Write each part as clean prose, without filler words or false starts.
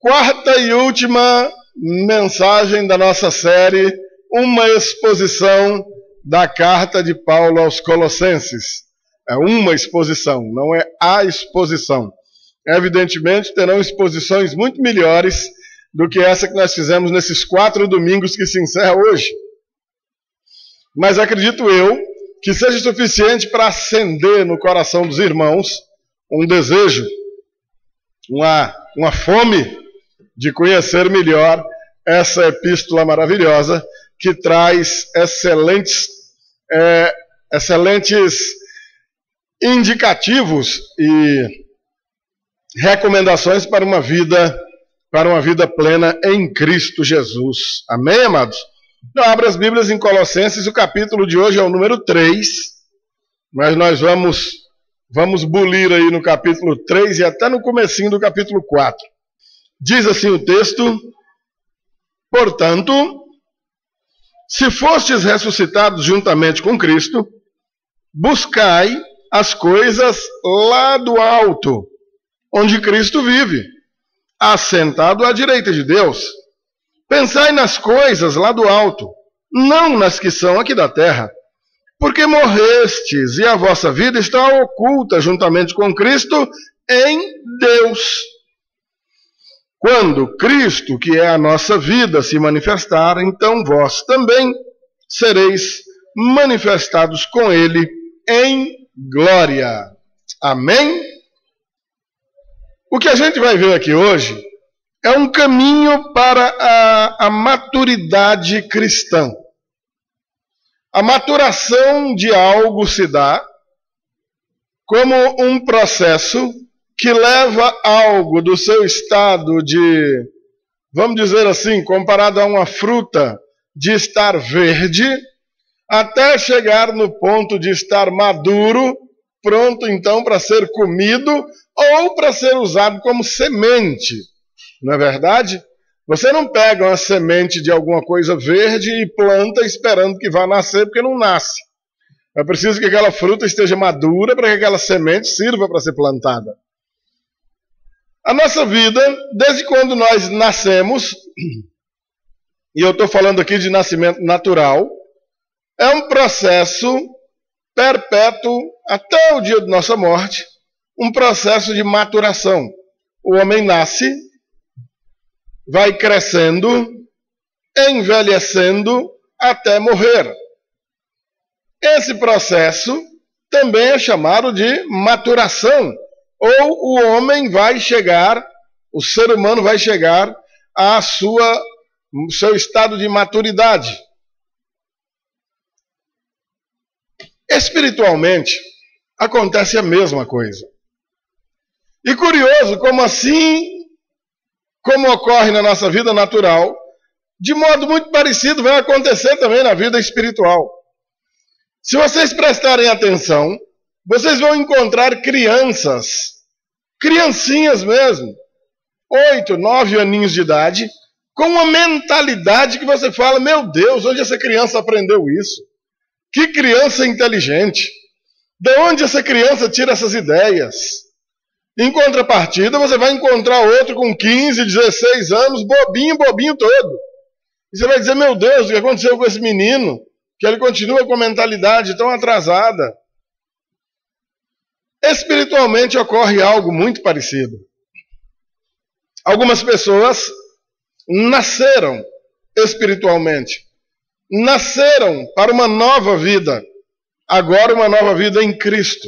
Quarta e última mensagem da nossa série, uma exposição da carta de Paulo aos Colossenses. É uma exposição, não é a exposição. Evidentemente, terão exposições muito melhores do que essa que nós fizemos nesses 4 domingos que se encerra hoje. Mas acredito eu que seja suficiente para acender no coração dos irmãos um desejo, uma fome de conhecer melhor essa epístola maravilhosa que traz excelentes indicativos e recomendações para uma vida plena em Cristo Jesus. Amém, amados? Então, abra as Bíblias em Colossenses, o capítulo de hoje é o número 3, mas nós vamos bulir aí no capítulo 3 e até no comecinho do capítulo 4. Diz assim o texto: portanto, se fostes ressuscitados juntamente com Cristo, buscai as coisas lá do alto, onde Cristo vive, assentado à direita de Deus. Pensai nas coisas lá do alto, não nas que são aqui da terra, porque morrestes e a vossa vida está oculta juntamente com Cristo em Deus. Quando Cristo, que é a nossa vida, se manifestar, então vós também sereis manifestados com Ele em glória. Amém? O que a gente vai ver aqui hoje é um caminho para a maturidade cristã. A maturação de algo se dá como um processo que leva algo do seu estado de, vamos dizer assim, comparado a uma fruta, de estar verde, até chegar no ponto de estar maduro, pronto então para ser comido ou para ser usado como semente. Não é verdade? Você não pega uma semente de alguma coisa verde e planta esperando que vá nascer, porque não nasce. É preciso que aquela fruta esteja madura para que aquela semente sirva para ser plantada. A nossa vida, desde quando nós nascemos, e eu estou falando aqui de nascimento natural, é um processo perpétuo até o dia de nossa morte, um processo de maturação. O homem nasce, vai crescendo, envelhecendo até morrer. Esse processo também é chamado de maturação. Ou o homem vai chegar, o ser humano vai chegar ao seu estado de maturidade. Espiritualmente, acontece a mesma coisa. E curioso, como ocorre na nossa vida natural, de modo muito parecido vai acontecer também na vida espiritual. Se vocês prestarem atenção, vocês vão encontrar criancinhas mesmo, 8, 9 aninhos de idade, com uma mentalidade que você fala, meu Deus, onde essa criança aprendeu isso? Que criança inteligente! De onde essa criança tira essas ideias? Em contrapartida, você vai encontrar outro com 15, 16 anos, bobinho todo. E você vai dizer, meu Deus, o que aconteceu com esse menino? Que ele continua com a mentalidade tão atrasada. Espiritualmente ocorre algo muito parecido. Algumas pessoas nasceram espiritualmente. Nasceram para uma nova vida. Agora uma nova vida em Cristo.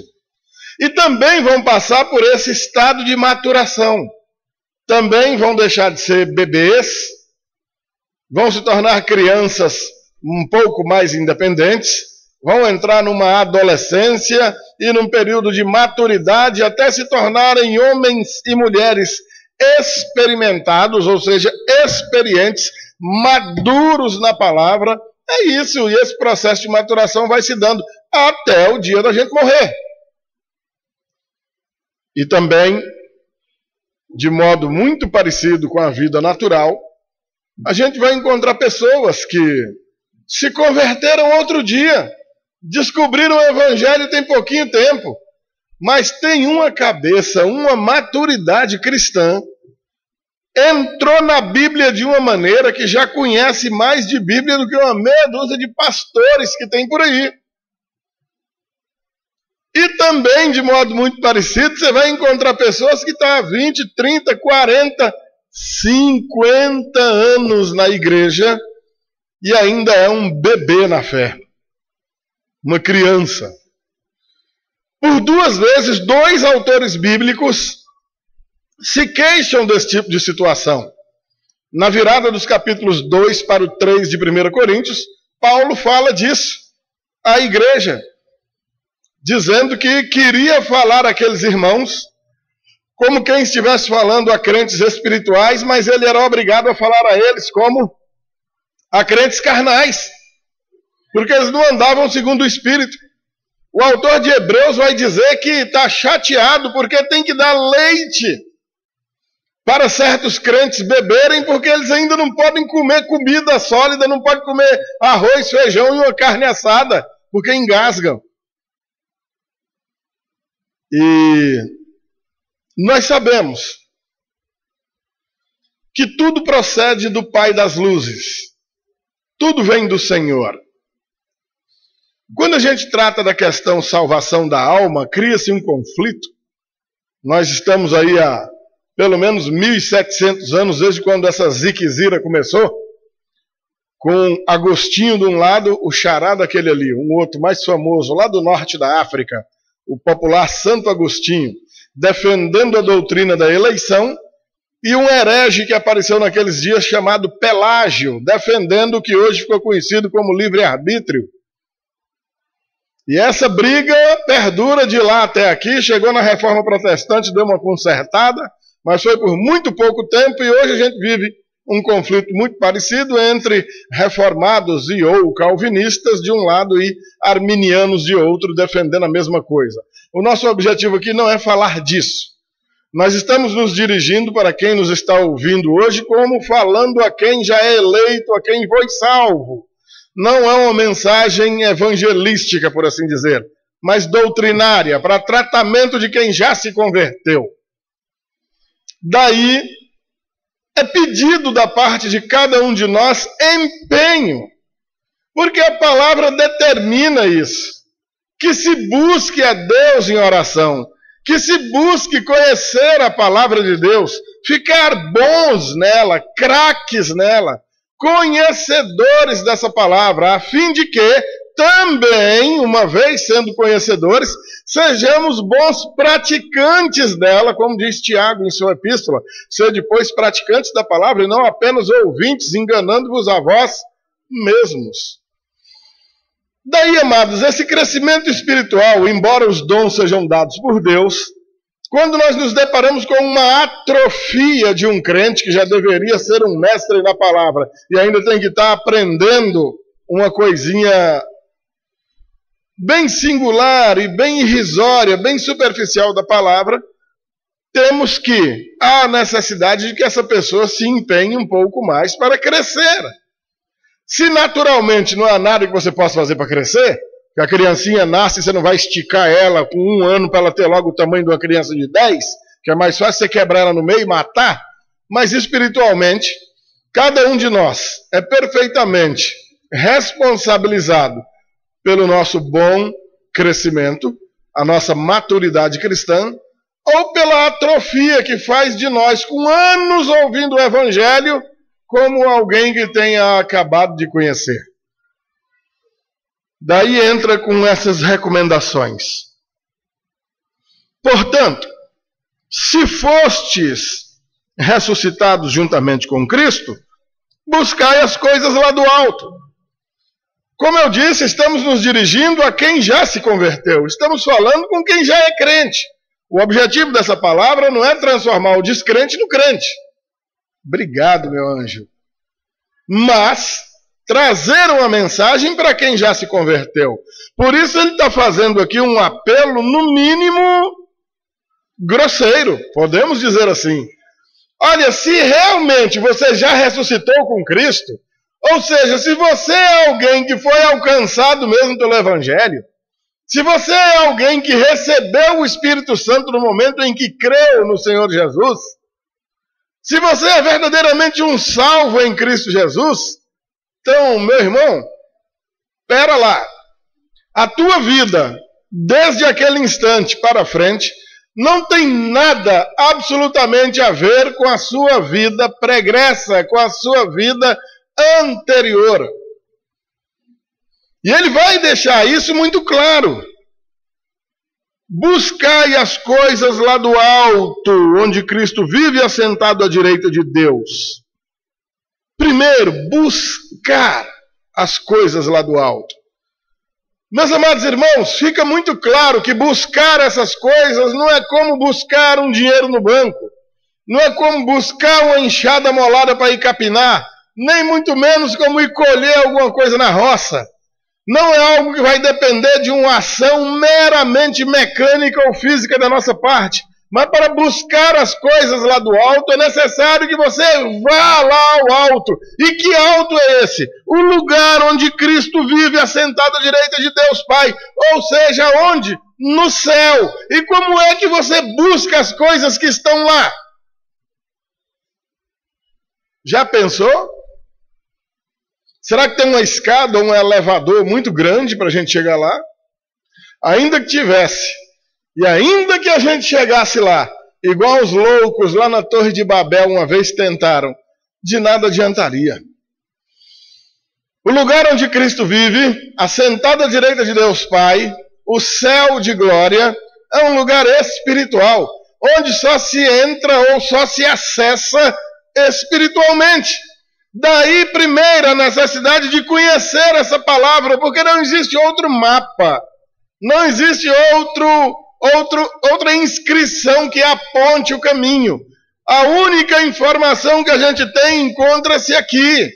E também vão passar por esse estado de maturação. Também vão deixar de ser bebês, vão se tornar crianças um pouco mais independentes, vão entrar numa adolescência e num período de maturidade até se tornarem homens e mulheres experimentados, ou seja, experientes, maduros na palavra. É isso, e esse processo de maturação vai se dando até o dia da gente morrer. E também, de modo muito parecido com a vida natural, a gente vai encontrar pessoas que se converteram outro dia, descobriram o Evangelho tem pouquinho tempo, mas tem uma cabeça, uma maturidade cristã entrou na Bíblia de uma maneira que já conhece mais de Bíblia do que uma meia dúzia de pastores que tem por aí. E também, de modo muito parecido, você vai encontrar pessoas que estão há 20, 30, 40, 50 anos na igreja e ainda é um bebê na fé, uma criança. Por 2 vezes, 2 autores bíblicos se queixam desse tipo de situação. Na virada dos capítulos 2 para o 3 de 1 Coríntios, Paulo fala disso à igreja, dizendo que queria falar àqueles irmãos como quem estivesse falando a crentes espirituais, mas ele era obrigado a falar a eles como a crentes carnais, porque eles não andavam segundo o Espírito. O autor de Hebreus vai dizer que está chateado porque tem que dar leite para certos crentes beberem, porque eles ainda não podem comer comida sólida, não podem comer arroz, feijão e uma carne assada, porque engasgam. E nós sabemos que tudo procede do Pai das luzes. Tudo vem do Senhor. Quando a gente trata da questão salvação da alma, cria-se um conflito. Nós estamos aí há pelo menos 1.700 anos, desde quando essa ziquezira começou, com Agostinho de um lado, o xará daquele ali, um outro mais famoso, lá do norte da África, o popular Santo Agostinho, defendendo a doutrina da eleição, e um herege que apareceu naqueles dias chamado Pelágio, defendendo o que hoje ficou conhecido como livre-arbítrio. E essa briga perdura de lá até aqui, chegou na Reforma Protestante, deu uma consertada, mas foi por muito pouco tempo, e hoje a gente vive um conflito muito parecido entre reformados e ou calvinistas de um lado e arminianos de outro, defendendo a mesma coisa. O nosso objetivo aqui não é falar disso. Nós estamos nos dirigindo para quem nos está ouvindo hoje como falando a quem já é eleito, a quem foi salvo. Não é uma mensagem evangelística, por assim dizer, mas doutrinária, para tratamento de quem já se converteu. Daí é pedido da parte de cada um de nós empenho, porque a palavra determina isso, que se busque a Deus em oração, que se busque conhecer a palavra de Deus, ficar bons nela, craques nela, conhecedores dessa palavra, a fim de que também, uma vez sendo conhecedores, sejamos bons praticantes dela, como diz Tiago em sua epístola, ser depois praticantes da palavra e não apenas ouvintes, enganando-vos a vós mesmos. Daí, amados, esse crescimento espiritual, embora os dons sejam dados por Deus, quando nós nos deparamos com uma atrofia de um crente que já deveria ser um mestre na palavra e ainda tem que estar aprendendo uma coisinha bem singular e bem irrisória, bem superficial da palavra, temos que há necessidade de que essa pessoa se empenhe um pouco mais para crescer. Se naturalmente não há nada que você possa fazer para crescer, que a criancinha nasce e você não vai esticar ela com 1 ano para ela ter logo o tamanho de uma criança de 10, que é mais fácil você quebrar ela no meio e matar, mas espiritualmente, cada um de nós é perfeitamente responsabilizado pelo nosso bom crescimento, a nossa maturidade cristã, ou pela atrofia que faz de nós, com anos ouvindo o Evangelho, como alguém que tenha acabado de conhecer. Daí entra com essas recomendações. Portanto, se fostes ressuscitados juntamente com Cristo, buscai as coisas lá do alto. Como eu disse, estamos nos dirigindo a quem já se converteu. Estamos falando com quem já é crente. O objetivo dessa palavra não é transformar o descrente no crente. Obrigado, meu anjo. Mas trazer uma mensagem para quem já se converteu. Por isso ele está fazendo aqui um apelo, no mínimo, grosseiro. Podemos dizer assim. Olha, se realmente você já ressuscitou com Cristo, ou seja, se você é alguém que foi alcançado mesmo pelo Evangelho, se você é alguém que recebeu o Espírito Santo no momento em que creu no Senhor Jesus, Se você é verdadeiramente um salvo em Cristo Jesus, então, meu irmão, espera lá. A tua vida, desde aquele instante para frente, não tem nada absolutamente a ver com a sua vida pregressa, com a sua vida anterior. E ele vai deixar isso muito claro. Buscai as coisas lá do alto, onde Cristo vive assentado à direita de Deus. Primeiro, buscar as coisas lá do alto. Meus amados irmãos, fica muito claro que buscar essas coisas não é como buscar um dinheiro no banco, não é como buscar uma enxada molada para ir capinar, nem muito menos como ir colher alguma coisa na roça. Não é algo que vai depender de uma ação meramente mecânica ou física da nossa parte. Mas para buscar as coisas lá do alto, é necessário que você vá lá ao alto. E que alto é esse? O lugar onde Cristo vive assentado à direita de Deus Pai. Ou seja, onde? No céu. E como é que você busca as coisas que estão lá? Já pensou? Será que tem uma escada ou um elevador muito grande para a gente chegar lá? Ainda que tivesse, e ainda que a gente chegasse lá, igual os loucos lá na Torre de Babel uma vez tentaram, de nada adiantaria. O lugar onde Cristo vive, assentado à direita de Deus Pai, o céu de glória, é um lugar espiritual, onde só se entra ou só se acessa espiritualmente. Daí, primeiro, a necessidade de conhecer essa palavra, porque não existe outro mapa, não existe outra inscrição que aponte o caminho. A única informação que a gente tem encontra-se aqui.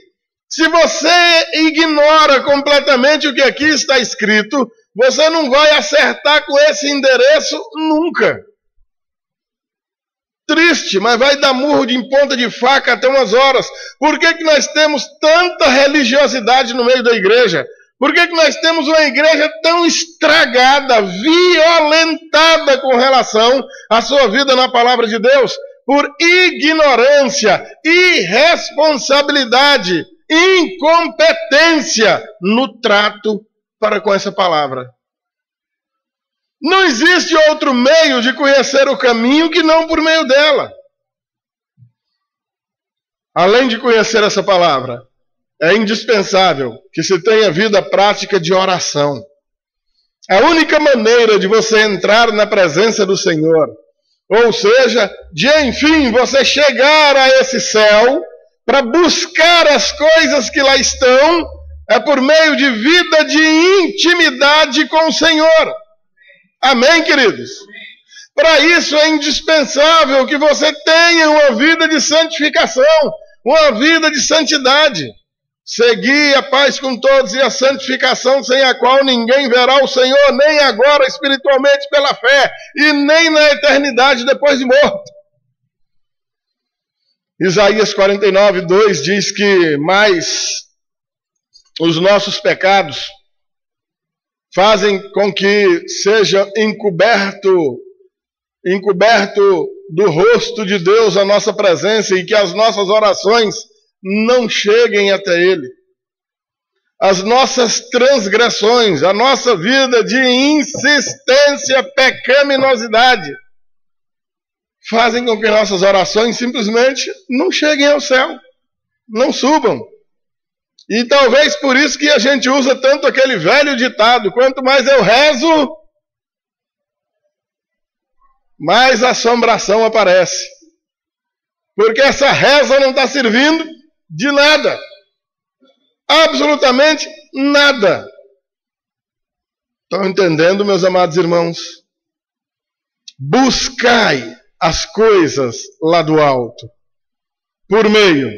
Se você ignora completamente o que aqui está escrito, você não vai acertar com esse endereço nunca. Triste, mas vai dar murro de ponta de faca até umas horas. Por que nós temos tanta religiosidade no meio da igreja? Por que nós temos uma igreja tão estragada, violentada com relação à sua vida na palavra de Deus? Por ignorância, irresponsabilidade, incompetência no trato para com essa palavra. Não existe outro meio de conhecer o caminho que não por meio dela. Além de conhecer essa palavra, é indispensável que se tenha vida prática de oração. A única maneira de você entrar na presença do Senhor, ou seja, de enfim você chegar a esse céu, para buscar as coisas que lá estão, é por meio de vida de intimidade com o Senhor. Amém, queridos? Para isso é indispensável que você tenha uma vida de santificação, uma vida de santidade. Segui a paz com todos e a santificação sem a qual ninguém verá o Senhor, nem agora espiritualmente pela fé, e nem na eternidade depois de morto. Isaías 49:2 diz que mais os nossos pecados fazem com que seja encoberto do rosto de Deus a nossa presença e que as nossas orações não cheguem até Ele. As nossas transgressões, a nossa vida de insistência, pecaminosidade, fazem com que nossas orações simplesmente não cheguem ao céu, não subam. E talvez por isso que a gente usa tanto aquele velho ditado: quanto mais eu rezo, mais assombração aparece. Porque essa reza não está servindo de nada. Absolutamente nada. Estão entendendo, meus amados irmãos? Buscai as coisas lá do alto, por meio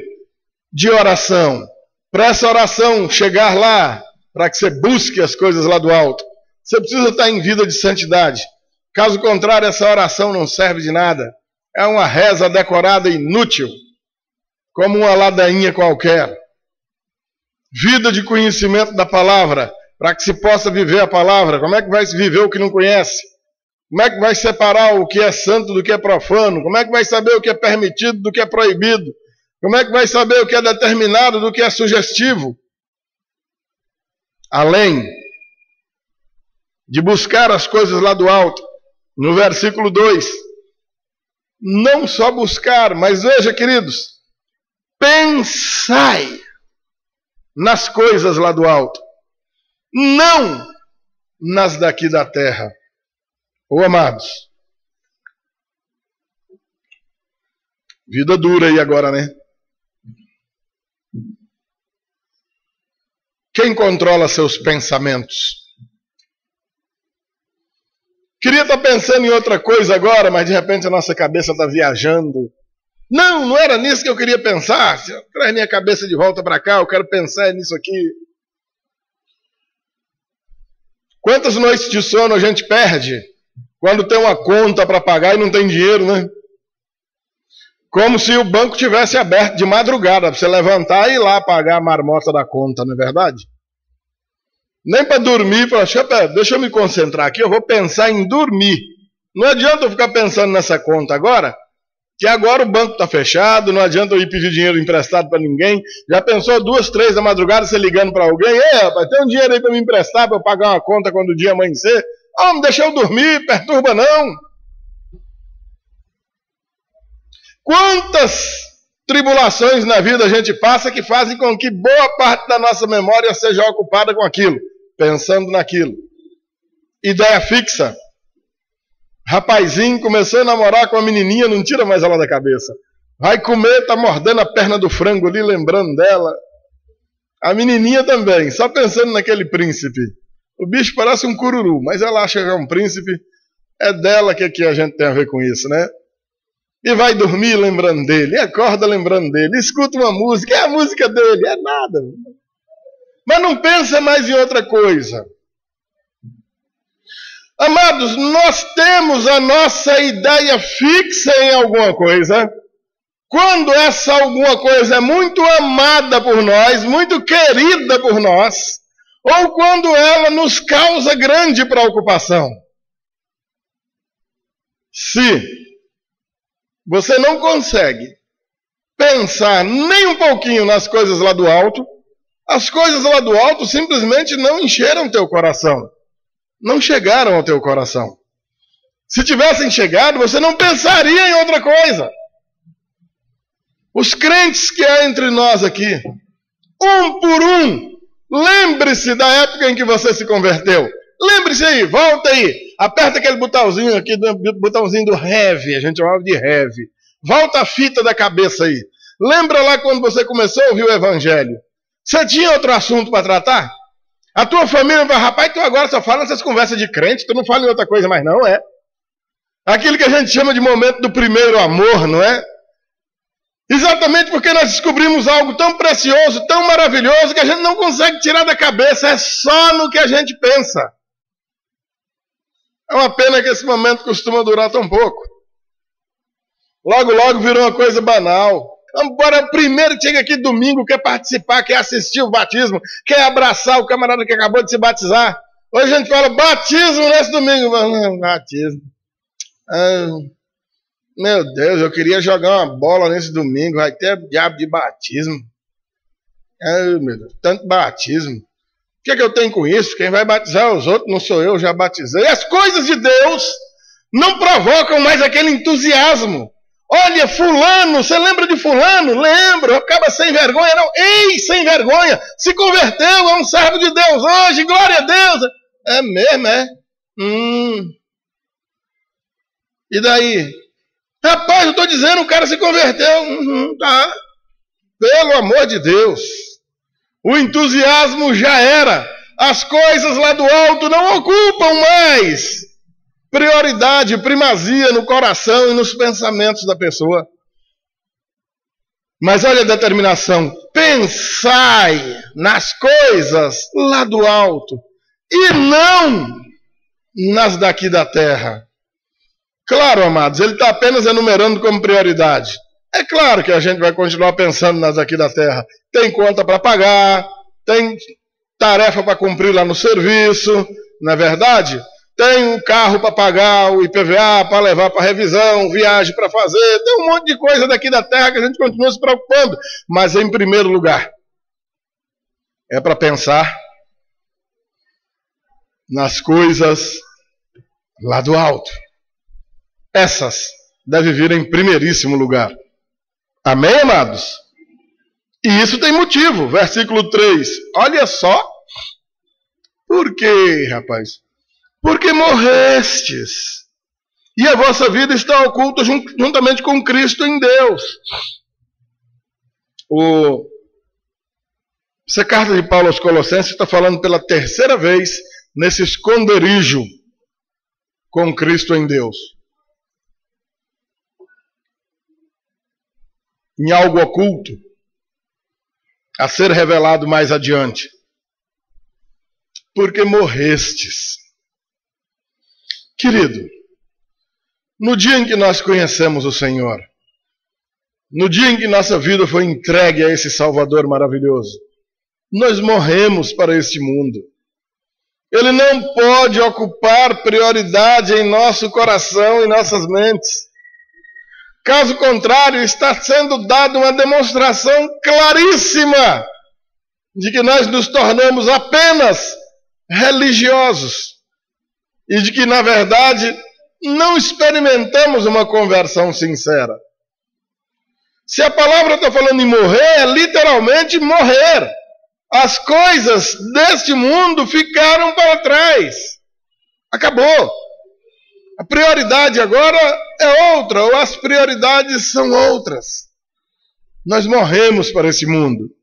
de oração. Para essa oração chegar lá, para que você busque as coisas lá do alto, você precisa estar em vida de santidade. Caso contrário, essa oração não serve de nada. É uma reza decorada inútil, como uma ladainha qualquer. Vida de conhecimento da palavra, para que se possa viver a palavra. Como é que vai se viver o que não conhece? Como é que vai separar o que é santo do que é profano? Como é que vai saber o que é permitido do que é proibido? Como é que vai saber o que é determinado do que é sugestivo? Além de buscar as coisas lá do alto, no versículo 2, não só buscar, mas veja, queridos, pensai nas coisas lá do alto, não nas daqui da terra. Ô amados, vida dura aí agora, né? Quem controla seus pensamentos? Queria estar pensando em outra coisa agora, mas de repente a nossa cabeça está viajando. Não era nisso que eu queria pensar. Traz minha cabeça de volta para cá, eu quero pensar nisso aqui. Quantas noites de sono a gente perde quando tem uma conta para pagar e não tem dinheiro, né? Como se o banco tivesse aberto de madrugada para você levantar e ir lá pagar a marmota da conta, não é verdade? Nem para dormir, deixa eu me concentrar aqui, eu vou pensar em dormir. Não adianta eu ficar pensando nessa conta agora, que agora o banco está fechado, não adianta eu ir pedir dinheiro emprestado para ninguém. Já pensou 2, 3 da madrugada você ligando para alguém? Ei, rapaz, tem um dinheiro aí para me emprestar para eu pagar uma conta quando o dia amanhecer? Não deixa eu dormir, perturba não. Quantas tribulações na vida a gente passa que fazem com que boa parte da nossa memória seja ocupada com aquilo, pensando naquilo. Ideia fixa. Rapazinho começou a namorar com a menininha, não tira mais ela da cabeça. Vai comer, tá mordendo a perna do frango ali, lembrando dela. A menininha também, só pensando naquele príncipe. O bicho parece um cururu, mas ela acha que é um príncipe. É dela que aqui a gente tem a ver com isso, né? E vai dormir lembrando dele, e acorda lembrando dele, escuta uma música, é a música dele, é nada. Mas não pensa mais em outra coisa. Amados, nós temos a nossa ideia fixa em alguma coisa. Quando essa alguma coisa é muito amada por nós, muito querida por nós, ou quando ela nos causa grande preocupação. Se você não consegue pensar nem um pouquinho nas coisas lá do alto, as coisas lá do alto simplesmente não encheram teu coração. Não chegaram ao teu coração. Se tivessem chegado, você não pensaria em outra coisa. Os crentes que há entre nós aqui, um por um, lembre-se da época em que você se converteu. Lembre-se aí, volta aí, aperta aquele botãozinho aqui, botãozinho do Heavy, a gente chamava de Heavy. Volta a fita da cabeça aí. Lembra lá quando você começou a ouvir o Evangelho? Você tinha outro assunto para tratar? A tua família fala, rapaz, tu agora só fala nessas conversas de crente, tu não fala em outra coisa mais não, é? Aquilo que a gente chama de momento do primeiro amor, não é? Exatamente porque nós descobrimos algo tão precioso, tão maravilhoso, que a gente não consegue tirar da cabeça, é só no que a gente pensa. É uma pena que esse momento costuma durar tão pouco. Logo, logo virou uma coisa banal. Agora, o primeiro que chega aqui domingo, quer participar, quer assistir o batismo, quer abraçar o camarada que acabou de se batizar. Hoje a gente fala batismo nesse domingo. Batismo. Meu Deus, eu queria jogar uma bola nesse domingo, vai ter diabo de batismo. Meu Deus, tanto batismo. O que é que eu tenho com isso? Quem vai batizar os outros não sou eu, já batizei. As coisas de Deus não provocam mais aquele entusiasmo. Olha, fulano, você lembra de fulano? Lembro, acaba sem vergonha, não. Ei, sem vergonha, se converteu, é um servo de Deus hoje, glória a Deus. É mesmo, é? E daí? Rapaz, eu estou dizendo, o cara se converteu. Tá. Pelo amor de Deus. O entusiasmo já era. As coisas lá do alto não ocupam mais prioridade, primazia no coração e nos pensamentos da pessoa. Mas olha a determinação. Pensai nas coisas lá do alto e não nas daqui da terra. Claro, amados, ele está apenas enumerando como prioridade. É claro que a gente vai continuar pensando nas daqui da terra. Tem conta para pagar, tem tarefa para cumprir lá no serviço, não é verdade? tem um carro para pagar, o IPVA para levar para revisão, viagem para fazer, tem um monte de coisa daqui da terra que a gente continua se preocupando. Mas em primeiro lugar, é para pensar nas coisas lá do alto. Essas devem vir em primeiríssimo lugar. Amém, amados? E isso tem motivo. Versículo 3. Olha só. Por quê, rapaz? Porque morrestes, e a vossa vida está oculta juntamente com Cristo em Deus. Essa carta de Paulo aos Colossenses está falando pela terceira vez nesse esconderijo com Cristo em Deus. Em algo oculto, a ser revelado mais adiante. Porque morrestes. Querido, no dia em que nós conhecemos o Senhor, no dia em que nossa vida foi entregue a esse Salvador maravilhoso, nós morremos para este mundo. Ele não pode ocupar prioridade em nosso coração e nossas mentes. Caso contrário, está sendo dada uma demonstração claríssima de que nós nos tornamos apenas religiosos e de que, na verdade, não experimentamos uma conversão sincera. Se a palavra está falando em morrer, é literalmente morrer. As coisas deste mundo ficaram para trás. Acabou. A prioridade agora é outra, ou as prioridades são outras. Nós morremos para esse mundo.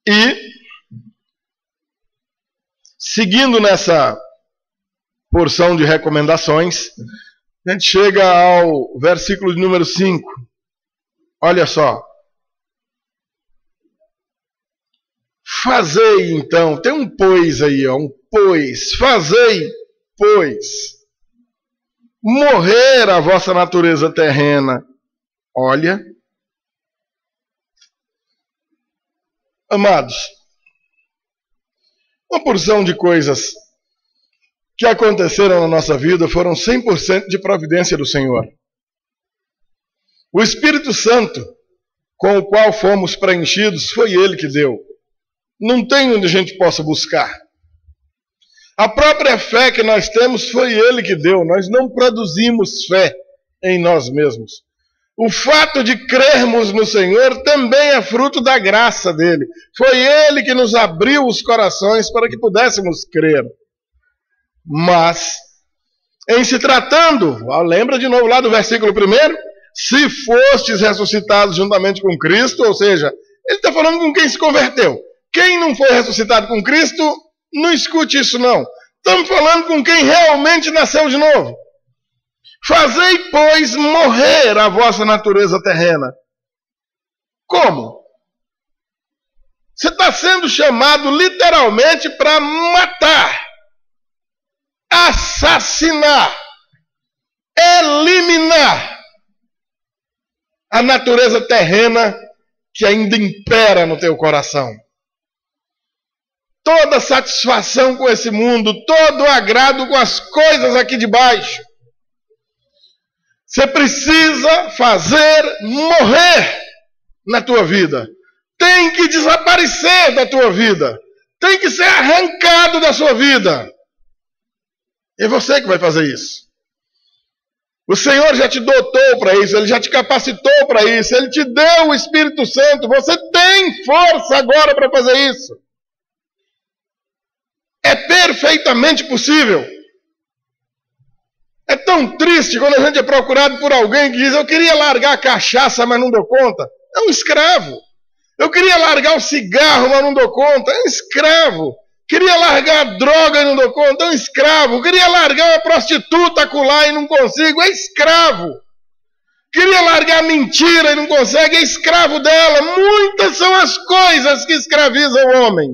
E, seguindo nessa porção de recomendações, a gente chega ao versículo de número 5. Olha só. Fazei, então, tem um pois aí, ó, um pois. Fazei, pois, morrer a vossa natureza terrena. Olha. Amados, uma porção de coisas que aconteceram na nossa vida foram 100% de providência do Senhor. O Espírito Santo, com o qual fomos preenchidos, foi Ele que deu. Não tem onde a gente possa buscar. A própria fé que nós temos foi Ele que deu. Nós não produzimos fé em nós mesmos. O fato de crermos no Senhor também é fruto da graça dele. Foi Ele que nos abriu os corações para que pudéssemos crer. Mas, em se tratando, lembra de novo lá do versículo 1? Se fostes ressuscitados juntamente com Cristo, ou seja, ele está falando com quem se converteu. Quem não foi ressuscitado com Cristo, não escute isso não. Estamos falando com quem realmente nasceu de novo. Fazei, pois, morrer a vossa natureza terrena. Como? Você está sendo chamado literalmente para matar, assassinar, eliminar a natureza terrena que ainda impera no teu coração. Toda satisfação com esse mundo, todo agrado com as coisas aqui de baixo. Você precisa fazer morrer na tua vida. Tem que desaparecer da tua vida. Tem que ser arrancado da sua vida. É você que vai fazer isso. O Senhor já te dotou para isso, Ele já te capacitou para isso, Ele te deu o Espírito Santo. Você tem força agora para fazer isso. É perfeitamente possível. É tão triste quando a gente é procurado por alguém que diz: eu queria largar a cachaça, mas não dou conta. É um escravo. Eu queria largar o cigarro, mas não dou conta. É um escravo. Queria largar a droga e não dou conta. É um escravo. Queria largar uma prostituta acolá e não consigo. É escravo. Queria largar a mentira e não consegue. É escravo dela. Muitas são as coisas que escravizam o homem.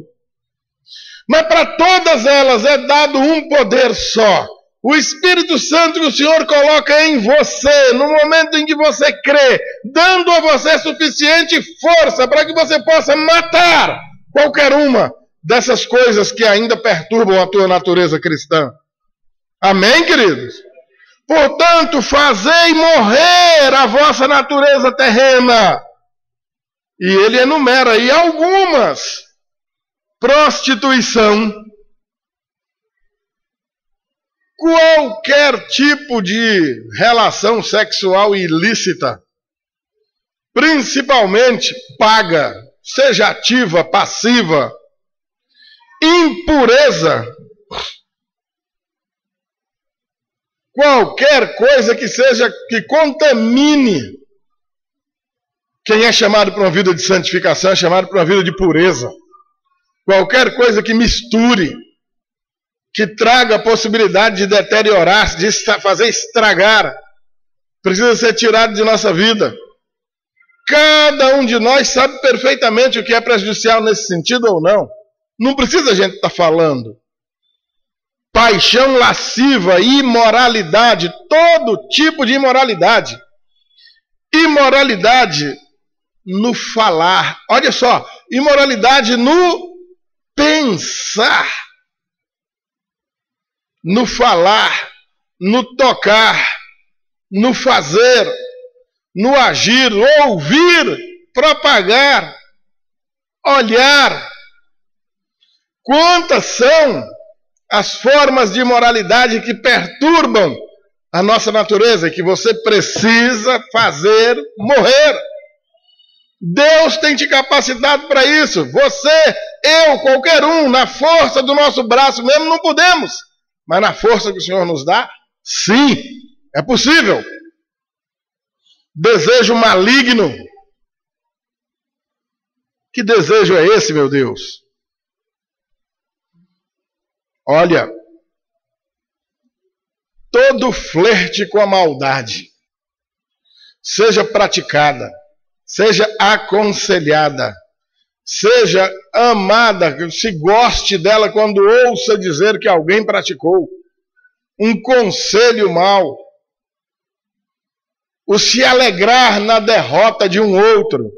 Mas para todas elas é dado um poder só. O Espírito Santo que o Senhor coloca em você, no momento em que você crê, dando a você suficiente força para que você possa matar qualquer uma dessas coisas que ainda perturbam a tua natureza cristã. Amém, queridos? Portanto, fazei morrer a vossa natureza terrena. E ele enumera aí algumas. Prostituição, qualquer tipo de relação sexual ilícita, principalmente paga, seja ativa, passiva, impureza, qualquer coisa que contamine. Quem é chamado para uma vida de santificação é chamado para uma vida de pureza. Qualquer coisa que misture, que traga a possibilidade de deteriorar, de fazer estragar, precisa ser tirado de nossa vida. Cada um de nós sabe perfeitamente o que é prejudicial nesse sentido ou não. Não precisa a gente estar falando. Paixão lasciva, imoralidade, todo tipo de imoralidade. Imoralidade no falar. Olha só, imoralidade no pensar, no falar, no tocar, no fazer, no agir, ouvir, propagar, olhar. Quantas são as formas de imoralidade que perturbam a nossa natureza e que você precisa fazer morrer? Deus tem te capacitado para isso. Você, eu, qualquer um, na força do nosso braço mesmo, não podemos. Mas na força que o Senhor nos dá, sim, é possível. Desejo maligno. Que desejo é esse, meu Deus? Olha, todo flerte com a maldade, seja praticada, seja aconselhada, seja amada, se goste dela quando ouça dizer que alguém praticou um conselho mau, o se alegrar na derrota de um outro.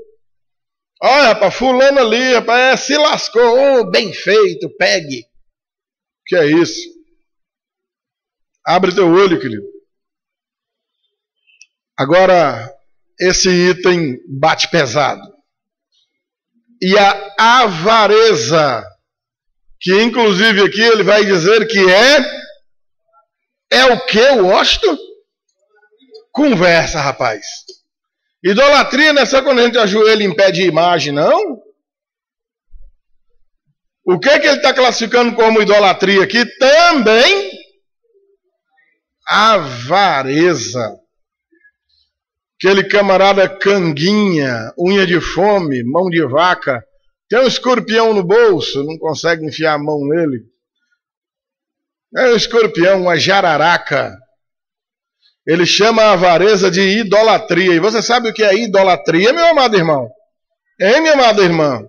Olha, rapaz, fulano ali, rapaz, se lascou, bem feito, pegue. Que é isso? Abre teu olho, querido. Agora, esse item bate pesado. E a avareza, que inclusive aqui ele vai dizer que é o que, Washington? Conversa, rapaz. Idolatria não é só quando a gente ajoelha em pé de imagem, não? O que ele está classificando como idolatria aqui? Também avareza. Aquele camarada canguinha, unha de fome, mão de vaca, tem um escorpião no bolso, não consegue enfiar a mão nele. É um escorpião, uma jararaca. Ele chama a avareza de idolatria. E você sabe o que é idolatria, meu amado irmão? Hein, minha amada irmã?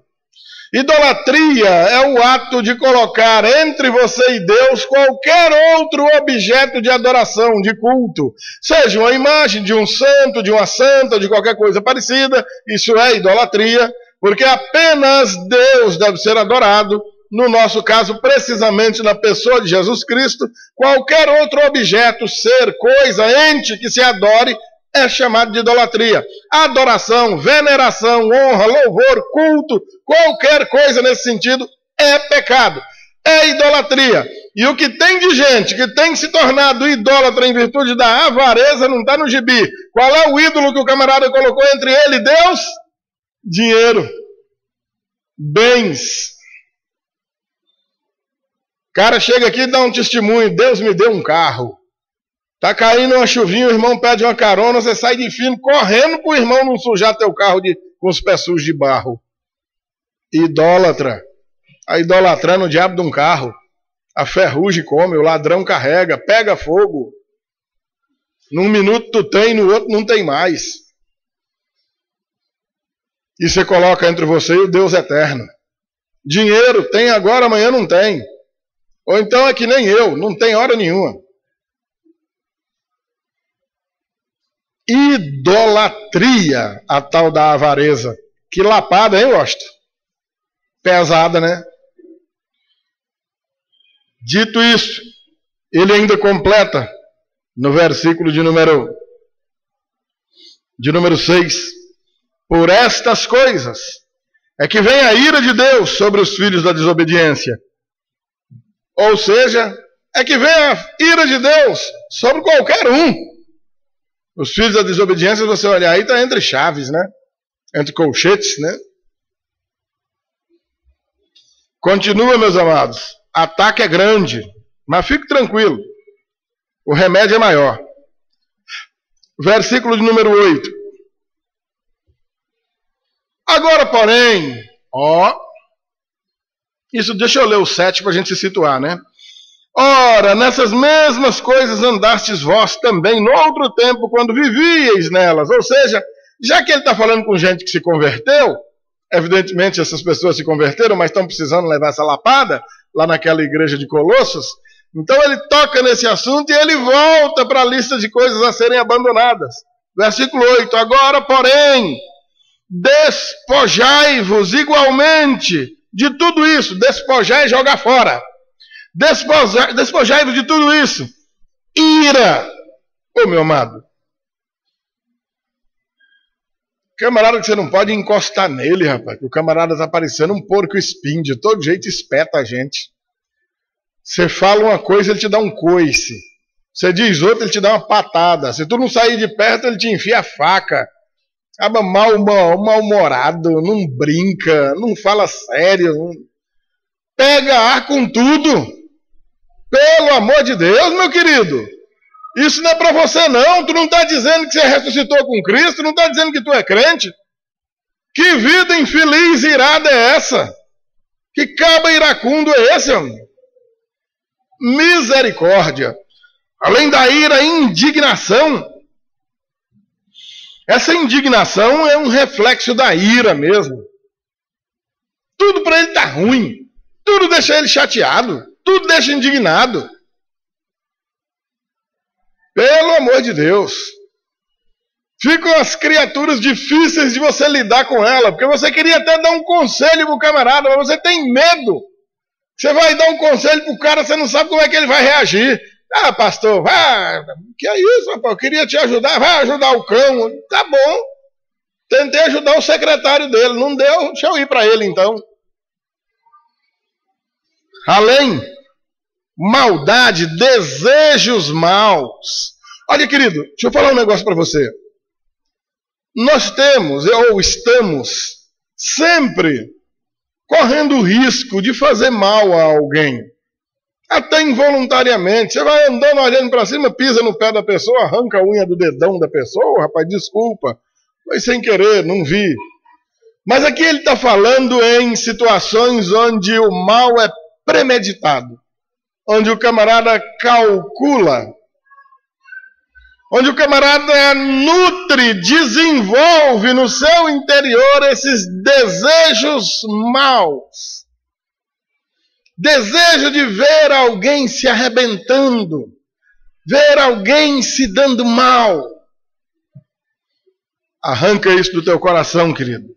Idolatria é o ato de colocar entre você e Deus qualquer outro objeto de adoração, de culto. Seja uma imagem de um santo, de uma santa, de qualquer coisa parecida. Isso é idolatria, porque apenas Deus deve ser adorado. No nosso caso, precisamente na pessoa de Jesus Cristo. Qualquer outro objeto, ser, coisa, ente que se adore é chamado de idolatria. Adoração, veneração, honra, louvor, culto, qualquer coisa nesse sentido é pecado, é idolatria. E o que tem de gente que tem se tornado idólatra em virtude da avareza não está no gibi. Qual é o ídolo que o camarada colocou entre ele e Deus? Dinheiro, bens. O cara chega aqui e dá um testemunho: Deus me deu um carro. Tá caindo uma chuvinha, o irmão pede uma carona, você sai de fino correndo para o irmão não sujar teu carro com os pés sujos de barro. Idólatra. A idolatrando o diabo de um carro. A ferrugem come, o ladrão carrega, pega fogo. Num minuto tu tem, no outro não tem mais. E você coloca entre você e o Deus eterno. Dinheiro tem agora, amanhã não tem. Ou então é que nem eu, não tem hora nenhuma. Idolatria, a tal da avareza. Que lapada, hein, Washington? Pesada, né? Dito isso, ele ainda completa no versículo de número 6. Por estas coisas é que vem a ira de Deus sobre os filhos da desobediência. Ou seja, é que vem a ira de Deus sobre qualquer um. Os filhos da desobediência, você olhar aí, está entre chaves, né? Entre colchetes, né? Continua, meus amados. Ataque é grande, mas fique tranquilo. O remédio é maior. Versículo de número 8. Agora, porém, isso deixa eu ler o 7 para a gente se situar, né? Ora, nessas mesmas coisas andastes vós também no outro tempo, quando vivíeis nelas. Ou seja, já que ele está falando com gente que se converteu, evidentemente essas pessoas se converteram, mas estão precisando levar essa lapada lá naquela igreja de Colossos. Então ele toca nesse assunto e ele volta para a lista de coisas a serem abandonadas. Versículo 8. Agora, porém, despojai-vos igualmente de tudo isso. Despojar e jogar fora. Despojai-vos de tudo isso. Ira. Ô, meu amado. Camarada que você não pode encostar nele, rapaz. O camarada está parecendo um porco espinho. De todo jeito espeta a gente. Você fala uma coisa, ele te dá um coice. Você diz outra, ele te dá uma patada. Se tu não sair de perto, ele te enfia a faca. Acaba mal-humorado, não brinca, não fala sério. Não... Pega ar com tudo. Pelo amor de Deus, meu querido. Isso não é para você não. Tu não está dizendo que você ressuscitou com Cristo, não está dizendo que tu é crente. Que vida infeliz e irada é essa? Que caba iracundo é esse, homem? Misericórdia. Além da ira, indignação. Essa indignação é um reflexo da ira mesmo. Tudo para ele está ruim. Tudo deixa ele chateado. Tudo deixa indignado. Pelo amor de Deus. Ficam as criaturas difíceis de você lidar com ela. Porque você queria até dar um conselho para o camarada, mas você tem medo. Você vai dar um conselho para o cara, você não sabe como é que ele vai reagir. Ah, pastor, vai. Que é isso, rapaz? Eu queria te ajudar. Vai ajudar o cão. Tá bom. Tentei ajudar o secretário dele. Não deu. Deixa eu ir para ele, então. Além, maldade, desejos maus. Olha, querido, deixa eu falar um negócio para você. Nós temos, ou estamos, sempre correndo o risco de fazer mal a alguém. Até involuntariamente. Você vai andando, olhando para cima, pisa no pé da pessoa, arranca a unha do dedão da pessoa. Rapaz, desculpa. Foi sem querer, não vi. Mas aqui ele está falando em situações onde o mal é premeditado. Onde o camarada calcula. Onde o camarada nutre, desenvolve no seu interior esses desejos maus. Desejo de ver alguém se arrebentando, ver alguém se dando mal. Arranca isso do teu coração, querido.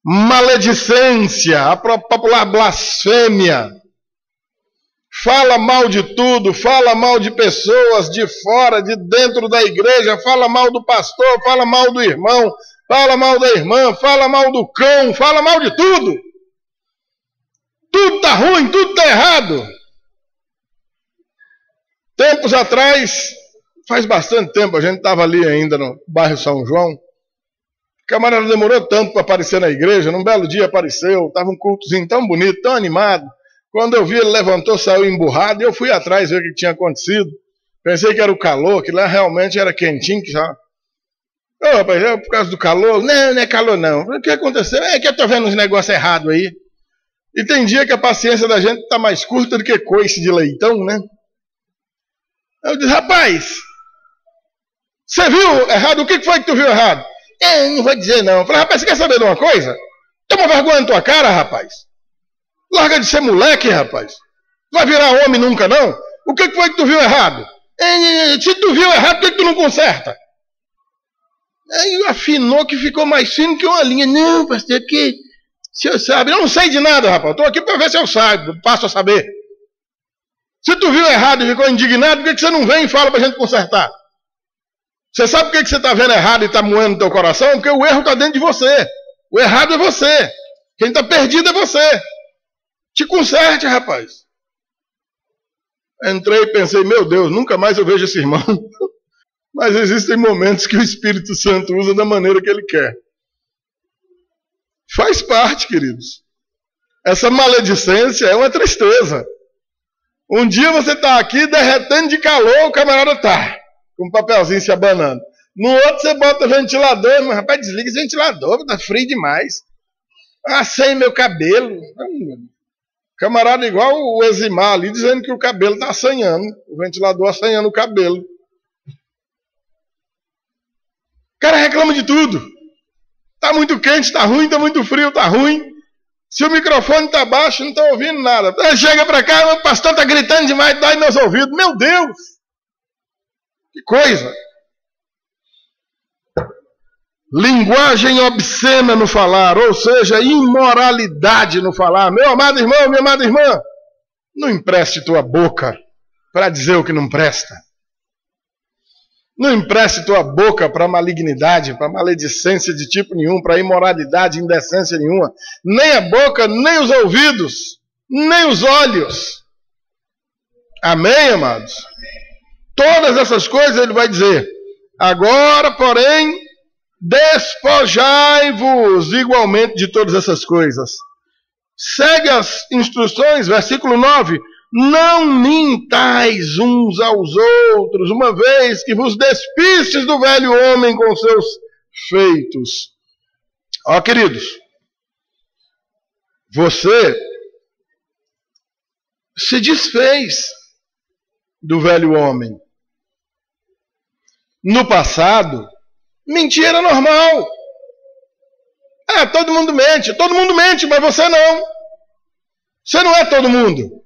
Maledicência, a popular blasfêmia. Fala mal de tudo, fala mal de pessoas de fora, de dentro da igreja, fala mal do pastor, fala mal do irmão, fala mal da irmã, fala mal do cão, fala mal de tudo. Tudo está ruim, tudo está errado. Tempos atrás, faz bastante tempo, a gente estava ali ainda no bairro São João. O camarada demorou tanto para aparecer na igreja, num belo dia apareceu, estava um cultozinho tão bonito, tão animado. Quando eu vi, ele levantou, saiu emburrado, e eu fui atrás ver o que tinha acontecido. Pensei que era o calor, que lá realmente era quentinho. Que já... Ô, rapaz, é por causa do calor? Não, não é calor não. O que aconteceu? É que eu estou vendo uns negócios errados aí. E tem dia que a paciência da gente está mais curta do que coice de leitão, né? Eu disse, rapaz, você viu errado? O que foi que tu viu errado? Não vou dizer não. Eu falei, rapaz, você quer saber de uma coisa? Tem uma vergonha na tua cara, rapaz. Larga de ser moleque, rapaz. Vai virar homem nunca, não? O que foi que tu viu errado? Se tu viu errado, por que tu não conserta? Aí afinou que ficou mais fino que uma linha. Não, pastor, que... O senhor sabe? Eu não sei de nada, rapaz. Estou aqui para ver se eu saiba. Passo a saber. Se tu viu errado e ficou indignado, por que você não vem e fala para a gente consertar? Você sabe por que você está vendo errado e está moendo no teu coração? Porque o erro está dentro de você. O errado é você. Quem está perdido é você. Te conserte, rapaz. Entrei e pensei, meu Deus, nunca mais eu vejo esse irmão. Mas existem momentos que o Espírito Santo usa da maneira que ele quer. Faz parte, queridos. Essa maledicência é uma tristeza. Um dia você está aqui derretendo de calor, o camarada está com um papelzinho se abanando. No outro você bota ventilador, mas rapaz, desliga esse ventilador, está frio demais. Assei meu cabelo. Camarada igual o Eximar ali, dizendo que o cabelo está assanhando. O ventilador assanhando o cabelo. O cara reclama de tudo. Está muito quente, está ruim, está muito frio, está ruim. Se o microfone está baixo, não está ouvindo nada. Chega para cá, o pastor está gritando demais, dói meus ouvidos. Meu Deus! Que coisa! Linguagem obscena no falar, ou seja, imoralidade no falar. Meu amado irmão, minha amada irmã, não empreste tua boca para dizer o que não presta. Não empreste tua boca para malignidade, para maledicência de tipo nenhum, para imoralidade, indecência nenhuma. Nem a boca, nem os ouvidos, nem os olhos. Amém, amados? Todas essas coisas ele vai dizer. Agora, porém, despojai-vos igualmente de todas essas coisas. Segue as instruções, versículo 9. Não mintais uns aos outros, uma vez que vos despistes do velho homem com seus feitos. Ó, queridos, você se desfez do velho homem. No passado, mentira era normal. Todo mundo mente, mas você não. Você não é todo mundo.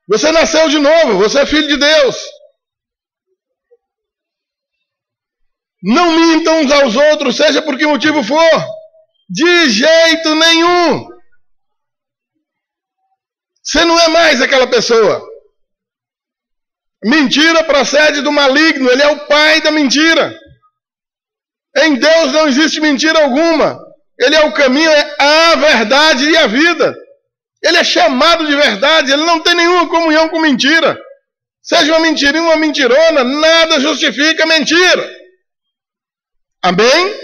Você nasceu de novo, você é filho de Deus. Não mintam uns aos outros, seja por que motivo for. De jeito nenhum. Você não é mais aquela pessoa. Mentira procede do maligno, ele é o pai da mentira. Em Deus não existe mentira alguma. Ele é o caminho, é a verdade e a vida. Ele é chamado de verdade, ele não tem nenhuma comunhão com mentira. Seja uma mentirinha, uma mentirona, nada justifica a mentira. Amém?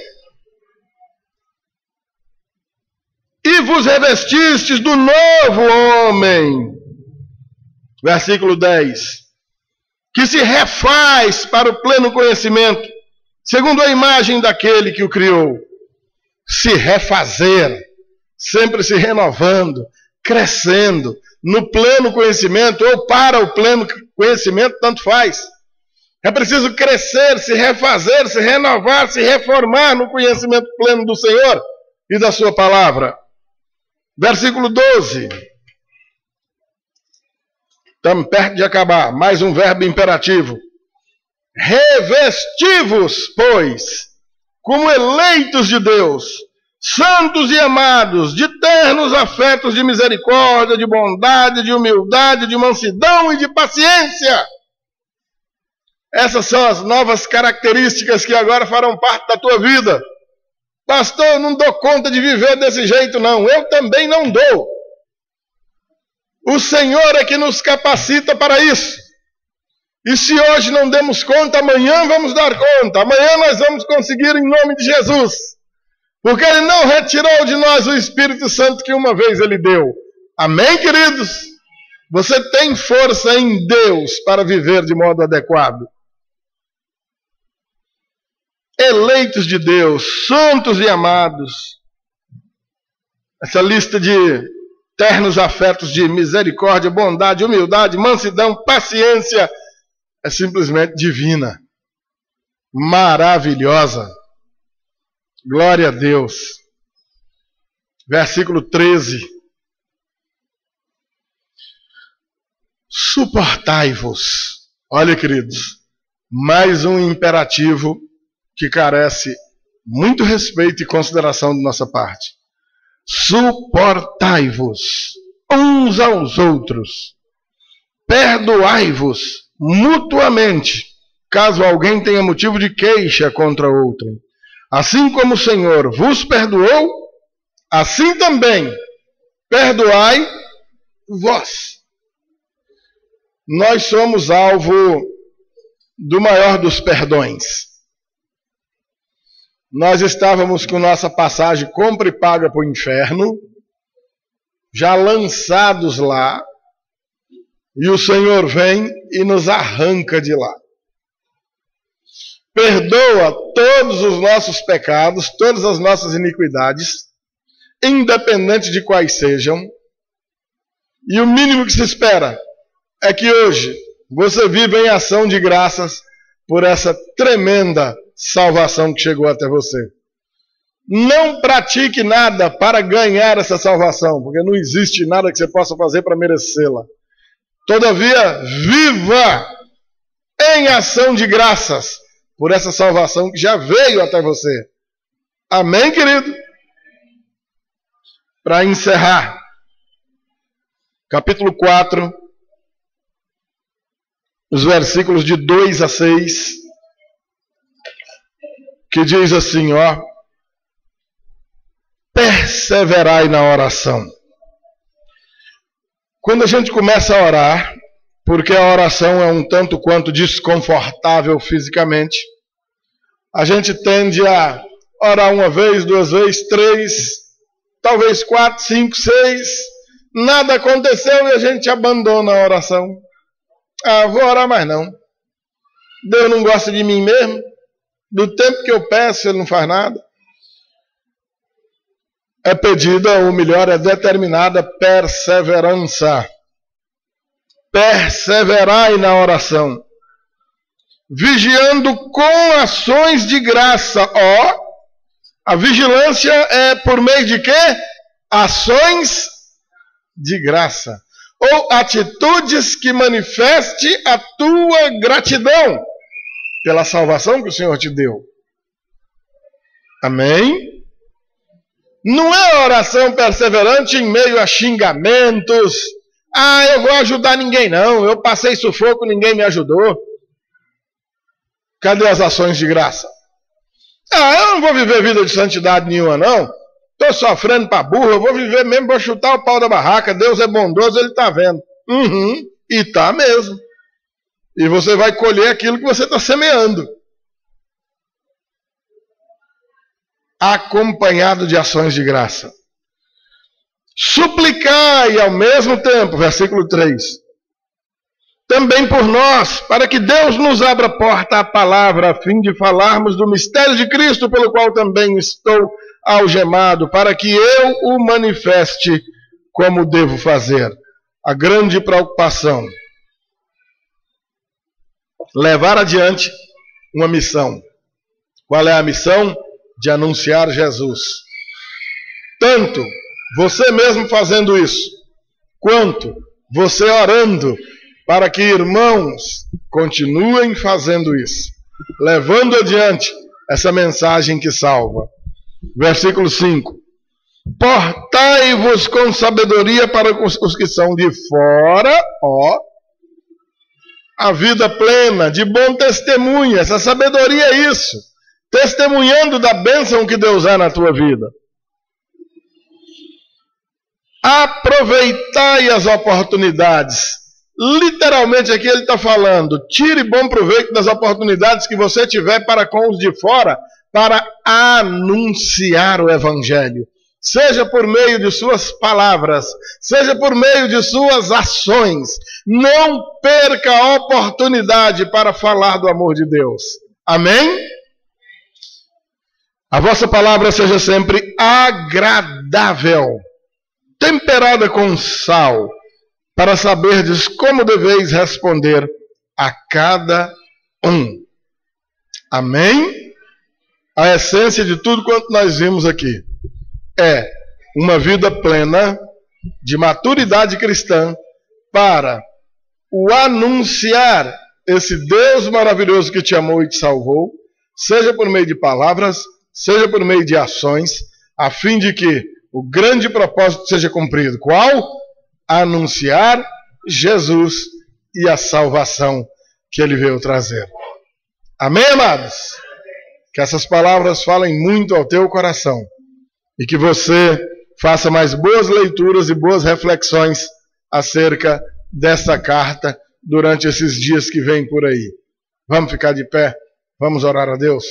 E vos revestistes do novo homem. Versículo 10. Que se refaz para o pleno conhecimento, segundo a imagem daquele que o criou. Se refazer, sempre se renovando, crescendo no pleno conhecimento ou para o pleno conhecimento, tanto faz. É preciso crescer, se refazer, se renovar, se reformar no conhecimento pleno do Senhor e da sua palavra. Versículo 12. Estamos perto de acabar. Mais um verbo imperativo. Revesti-vos, pois, como eleitos de Deus, santos e amados, de ternos afetos de misericórdia, de bondade, de humildade, de mansidão e de paciência. Essas são as novas características que agora farão parte da tua vida. Pastor, eu não dou conta de viver desse jeito, não. Eu também não dou. O Senhor é que nos capacita para isso. E se hoje não demos conta, amanhã vamos dar conta. Amanhã nós vamos conseguir em nome de Jesus. Porque Ele não retirou de nós o Espírito Santo que uma vez Ele deu. Amém, queridos? Você tem força em Deus para viver de modo adequado. Eleitos de Deus, santos e amados. Essa lista de ternos afetos de misericórdia, bondade, humildade, mansidão, paciência é simplesmente divina. Maravilhosa. Glória a Deus. Versículo 13. Suportai-vos. Olha, queridos, mais um imperativo que carece muito respeito e consideração de nossa parte. Suportai-vos uns aos outros, perdoai-vos mutuamente, caso alguém tenha motivo de queixa contra outro. Assim como o Senhor vos perdoou, assim também perdoai vós. Nós somos alvo do maior dos perdões. Nós estávamos com nossa passagem compra e paga para o inferno, já lançados lá, e o Senhor vem e nos arranca de lá. Perdoa todos os nossos pecados, todas as nossas iniquidades, independente de quais sejam. E o mínimo que se espera é que hoje você viva em ação de graças por essa tremenda salvação que chegou até você. Não pratique nada para ganhar essa salvação, porque não existe nada que você possa fazer para merecê-la. Todavia, viva em ação de graças por essa salvação que já veio até você. Amém, querido? Para encerrar, capítulo 4, os versículos de 2 a 6, que diz assim, ó: perseverai na oração. Quando a gente começa a orar, porque a oração é um tanto quanto desconfortável fisicamente, a gente tende a orar uma vez, duas vezes, 3, talvez 4, 5, 6, nada aconteceu e a gente abandona a oração. Ah, vou orar mais não. Deus não gosta de mim mesmo. Do tempo que eu peço, Ele não faz nada. É pedida, ou melhor, é determinada perseverança. Perseverai na oração, vigiando com ações de graça. Ó, a vigilância é por meio de quê? Ações de graça. Ou atitudes que manifeste a tua gratidão pela salvação que o Senhor te deu. Amém? Não é oração perseverante em meio a xingamentos. Ah, eu vou ajudar ninguém não. Eu passei sufoco, ninguém me ajudou. Cadê as ações de graça? Ah, eu não vou viver vida de santidade nenhuma não. Estou sofrendo para burro, eu vou viver mesmo, vou chutar o pau da barraca. Deus é bondoso, Ele está vendo. E está mesmo. E você vai colher aquilo que você está semeando. Acompanhado de ações de graça. Suplicai ao mesmo tempo, versículo 3, também por nós, para que Deus nos abra porta à palavra, a fim de falarmos do mistério de Cristo, pelo qual também estou algemado, para que eu o manifeste como devo fazer. A grande preocupação: levar adiante uma missão. Qual é a missão? De anunciar Jesus. Tanto você mesmo fazendo isso, quanto você orando para que irmãos continuem fazendo isso, levando adiante essa mensagem que salva. Versículo 5: portai-vos com sabedoria para os que são de fora, ó, a vida plena, de bom testemunho. Essa sabedoria é isso, testemunhando da bênção que Deus há na tua vida. Aproveitai as oportunidades. Literalmente aqui ele está falando: tire bom proveito das oportunidades que você tiver para com os de fora, para anunciar o Evangelho. Seja por meio de suas palavras, seja por meio de suas ações. Não perca a oportunidade para falar do amor de Deus. Amém? A vossa palavra seja sempre agradável, temperada com sal, para saberdes como deveis responder a cada um. Amém? A essência de tudo quanto nós vimos aqui é uma vida plena de maturidade cristã para o anunciar esse Deus maravilhoso que te amou e te salvou, seja por meio de palavras, seja por meio de ações, a fim de que o grande propósito seja cumprido. Qual? Anunciar Jesus e a salvação que ele veio trazer. Amém, amados? Que essas palavras falem muito ao teu coração e que você faça mais boas leituras e boas reflexões acerca dessa carta durante esses dias que vêm por aí. Vamos ficar de pé, vamos orar a Deus.